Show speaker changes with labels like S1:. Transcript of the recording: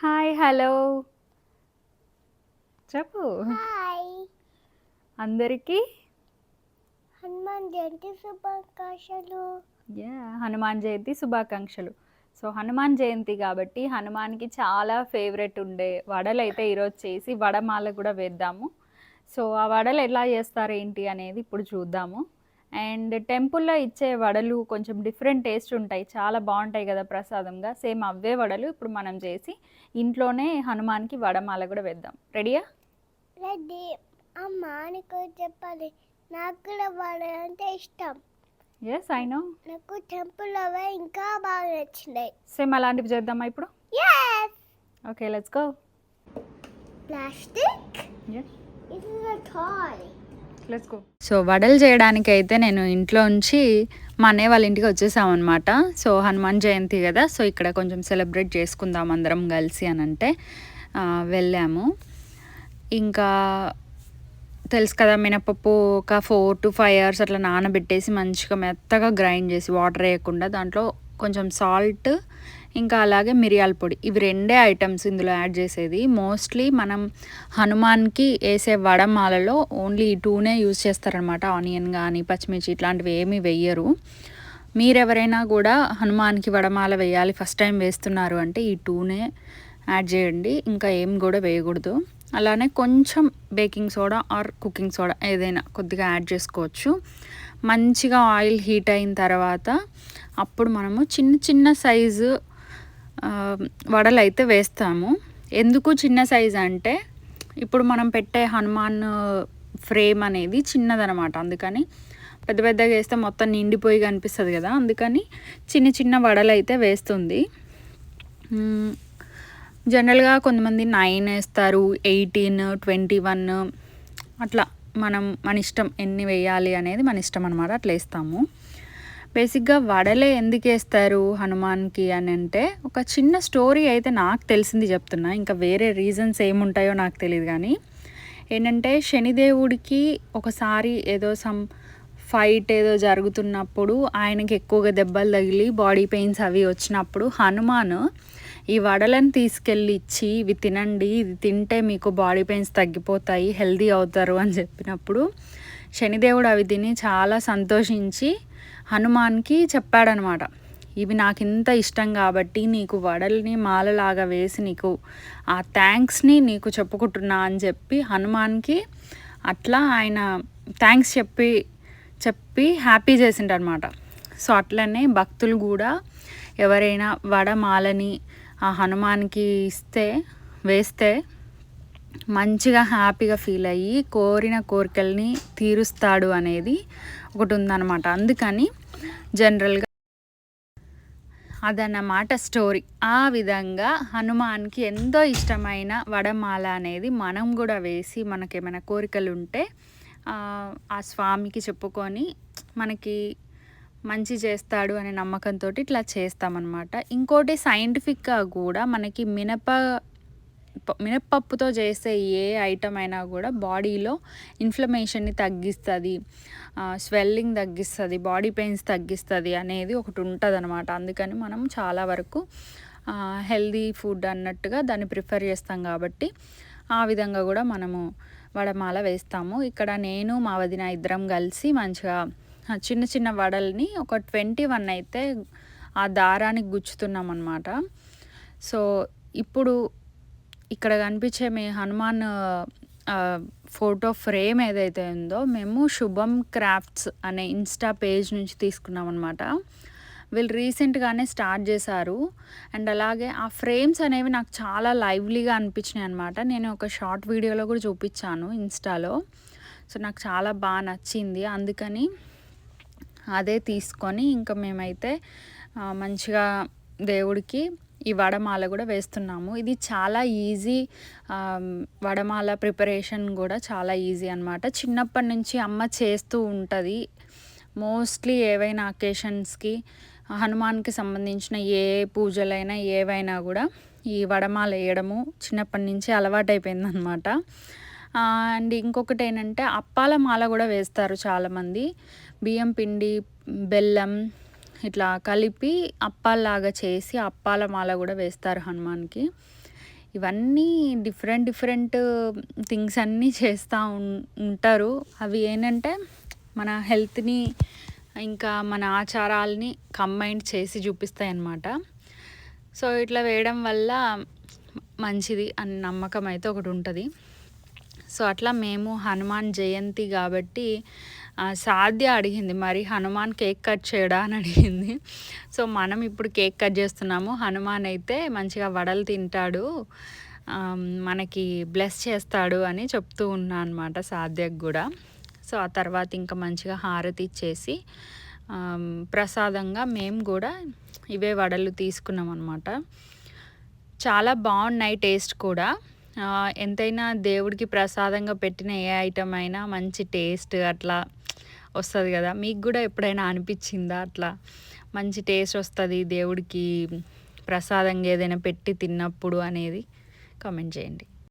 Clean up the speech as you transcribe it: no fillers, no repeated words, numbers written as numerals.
S1: Hi! Hello! చెప్పు.
S2: Hi!
S1: అందరికీ
S2: హనుమాన్ జయంతి శుభాకాంక్షలు.
S1: హనుమాన్ జయంతి శుభాకాంక్షలు. సో, హనుమాన్ జయంతి కాబట్టి హనుమాన్‌కి చాలా ఫేవరెట్ ఉండే వడలైతే ఈరోజు చేసి వడమాల కూడా వేద్దాము. సో, ఆ వడలు ఎలా చేస్తారు ఏంటి అనేది ఇప్పుడు చూద్దాము. అండ్ టెంపుల్‌లో ఇచ్చే వడలు కొంచెం డిఫరెంట్ టేస్ట్ ఉంటాయి. చాలా బావుంటాయి కదా ప్రసాదంగా. సేమ్ అవే వడలు ఇప్పుడు మనం చేసి ఇంట్లోనే హనుమాన్‌కి వడమాల కూడా వేద్దాం. రెడీయా?
S2: రెడ్డి అమ్మ నీకు చెప్పాలి, నాకు కూడా వాడంటే ఇష్టం.
S1: Yes, I know.
S2: నాకు టెంపుల్లోవే ఇంకా బాగా నచ్చినాయి.
S1: సేమ్ అలాంటివి చేద్దామా ఇప్పుడు?
S2: Yes!
S1: Okay, let's go.
S2: Plastic?
S1: Yes.
S2: This is a toy.
S1: Let's go. So వడలు చేయడానికి అయితే నేను ఇంట్లో నుంచి మా అన్నయ్య వాళ్ళ ఇంటికి వచ్చేసామన్నమాట. సో హనుమాన్ జయంతి కదా, సో ఇక్కడ కొంచెం సెలబ్రేట్ చేసుకుందాం అందరం కలిసి అని అంటే వెళ్ళాము. ఇంకా తెలుసు కదా, మినపప్పు ఒక 4 to 5 hours అట్లా నానబెట్టేసి మంచిగా మెత్తగా గ్రైండ్ చేసి వాటర్ వేయకుండా దాంట్లో కొంచెం సాల్ట్ ఇంకా అలాగే మిరియాల పొడి, ఇవి రెండే ఐటమ్స్ ఇందులో యాడ్ చేసేది. మోస్ట్లీ మనం హనుమాన్కి వేసే వడమాలలో ఓన్లీ ఈ టూనే యూజ్ చేస్తారనమాట. ఆనియన్ కానీ పచ్చిమిర్చి ఇట్లాంటివి ఏమీ వెయ్యరు. మీరెవరైనా కూడా హనుమాన్కి వడమాల వేయాలి ఫస్ట్ టైం వేస్తున్నారు అంటే ఈ టూనే యాడ్ చేయండి, ఇంకా ఏం కూడా వేయకూడదు. అలానే కొంచెం baking soda are cooking soda ఏదైనా కొద్దిగా యాడ్ చేసుకోవచ్చు. మంచిగా ఆయిల్ హీట్ అయిన తర్వాత అప్పుడు మనము చిన్న చిన్న సైజు వడలు అయితే వేస్తాము. ఎందుకు చిన్న సైజు అంటే ఇప్పుడు మనం పెట్టే హనుమాన్ ఫ్రేమ్ అనేది చిన్నదనమాట. అందుకని పెద్ద పెద్దగా వేస్తే మొత్తం నిండిపోయి కనిపిస్తుంది కదా, అందుకని చిన్న చిన్న వడలు అయితే వేస్తుంది. జనరల్గా కొంతమంది 9 వేస్తారు, 18, 21 అట్లా మన ఇష్టం ఎన్ని వేయాలి అనేది మన ఇష్టం అనమాట, అట్లా వేస్తాము. బేసిక్గా వడలే ఎందుకు వేస్తారు హనుమాన్కి అని అంటే ఒక చిన్న స్టోరీ అయితే నాకు తెలిసింది చెప్తున్నా, ఇంకా వేరే రీజన్స్ ఏముంటాయో నాకు తెలియదు. కానీ ఏంటంటే శనిదేవుడికి ఒకసారి ఏదో సమ్ ఫైట్ ఏదో జరుగుతున్నప్పుడు ఆయనకి ఎక్కువగా దెబ్బలు తగిలి బాడీ పెయిన్స్ అవి వచ్చినప్పుడు హనుమాన్ ఈ వడలను తీసుకెళ్ళి ఇచ్చి ఇవి తినండి, ఇది తింటే మీకు బాడీ పెయిన్స్ తగ్గిపోతాయి, హెల్దీ అవుతారు అని చెప్పినప్పుడు శనిదేవుడు అవి తిని చాలా సంతోషించి హనుమాన్కి చెప్పాడనమాట, ఇవి నాకు ఇంత ఇష్టం కాబట్టి నీకు వడల్ని మాలలాగా వేసి నీకు ఆ థ్యాంక్స్ని నీకు చెప్పుకుంటున్నా అని చెప్పి హనుమాన్కి అట్లా ఆయన థ్యాంక్స్ చెప్పి హ్యాపీ చేసిండనమాట. సో అట్లనే భక్తులు కూడా ఎవరైనా వడమాలని ఆ హనుమాన్కి వేస్తే మంచిగా హ్యాపీగా ఫీల్ అయ్యి కోరిన కోరికల్ని తీరుస్తాడు అనేది ఒకటి ఉందన్నమాట. అందుకని జనరల్గా అదన్నమాట స్టోరీ. ఆ విధంగా హనుమాన్కి ఎంతో ఇష్టమైన వడమాల అనేది మనం కూడా వేసి మనకేమైనా కోరికలు ఉంటే ఆ స్వామికి చెప్పుకొని మనకి మంచి చేస్తాడు అనే నమ్మకంతో ఇట్లా చేస్తామన్నమాట. ఇంకోటి సైంటిఫిక్గా కూడా మనకి మినప్పప్పుతో చేసే ఏ ఐటమ్ అయినా కూడా బాడీలో ఇన్ఫ్లమేషన్ని తగ్గిస్తుంది, స్వెల్లింగ్ తగ్గిస్తుంది, బాడీ పెయిన్స్ తగ్గిస్తుంది అనేది ఒకటి ఉంటుంది అనమాట. అందుకని మనం చాలా వరకు హెల్దీ ఫుడ్ అన్నట్టుగా దాన్ని ప్రిఫర్ చేస్తాం కాబట్టి ఆ విధంగా కూడా మనము వడమాల వేస్తాము. ఇక్కడ నేను మా వదిన ఇద్దరం కలిసి మంచిగా చిన్న చిన్న వడల్ని ఒక 21 అయితే ఆ దారానికి గుచ్చుతున్నాం అన్నమాట. సో ఇప్పుడు ఇక్కడ కనిపించే మీ హనుమాన్ ఫోటో ఫ్రేమ్ ఏదైతే ఉందో మేము శుభం క్రాఫ్ట్స్ అనే ఇన్స్టా పేజ్ నుంచి తీసుకున్నాం అనమాట. వీళ్ళు రీసెంట్గానే స్టార్ట్ చేశారు. అండ్ అలాగే ఆ ఫ్రేమ్స్ అనేవి నాకు చాలా లైవ్లీగా అనిపించినాయి అనమాట. నేను ఒక షార్ట్ వీడియోలో కూడా చూపించాను ఇన్స్టాలో. సో నాకు చాలా బాగా నచ్చింది, అందుకని అదే తీసుకొని ఇంకా మేమైతే మంచిగా దేవుడికి ఈ వడమాల కూడా వేస్తున్నాము. ఇది చాలా ఈజీ, వడమాల ప్రిపరేషన్ కూడా చాలా ఈజీ అనమాట. చిన్నప్పటి నుంచి అమ్మ చేస్తూ ఉంటుంది. మోస్ట్లీ ఏవైనా అకేషన్స్కి హనుమాన్కి సంబంధించిన ఏ పూజలైనా ఏవైనా కూడా ఈ వడమాల వేయడము చిన్నప్పటి నుంచి అలవాటైపోయిందనమాట. అండ్ ఇంకొకటి ఏంటంటే అప్పాల మాల కూడా వేస్తారు చాలామంది. బియ్యం పిండి, బెల్లం ఇట్లా కలిపి అప్పాల్లాగా చేసి అప్పాల మాల కూడా వేస్తారు హనుమాన్కి. ఇవన్నీ డిఫరెంట్ థింగ్స్ అన్నీ చేస్తూ ఉంటారు. అవి ఏంటంటే మన హెల్త్ని ఇంకా మన ఆచారాలని కంబైన్ చేసి చూపిస్తాయి అన్నమాట. సో ఇట్లా వేయడం వల్ల మంచిది అని నమ్మకం అయితే ఒకటి ఉంటుంది. సో అట్లా మేము హనుమాన్ జయంతి కాబట్టి సాధ్య అడిగింది, మరి హనుమాన్ కేక్ కట్ చేయడా అని అడిగింది. సో మనం ఇప్పుడు కేక్ కట్ చేస్తున్నాము. హనుమాన్ అయితే మంచిగా వడలు తింటాడు, మనకి బ్లెస్ చేస్తాడు అని చెప్తూ ఉన్నా అనమాట సాధ్యకు కూడా. సో ఆ తర్వాత ఇంకా మంచిగా హారతి ఇచ్చేసి ప్రసాదంగా మేము కూడా ఇవే వడలు తీసుకున్నాం అనమాట. చాలా బాగున్నాయి టేస్ట్ కూడా. ఎంతైనా దేవుడికి ప్రసాదంగా పెట్టిన ఏ ఐటమ్ అయినా మంచి టేస్ట్ అట్లా వస్తుంది కదా. మీకు కూడా ఎప్పుడైనా అనిపించిందా అట్లా మంచి టేస్ట్ వస్తుంది దేవుడికి ప్రసాదంగా ఏదైనా పెట్టి తిన్నప్పుడు అనేది? కామెంట్ చేయండి.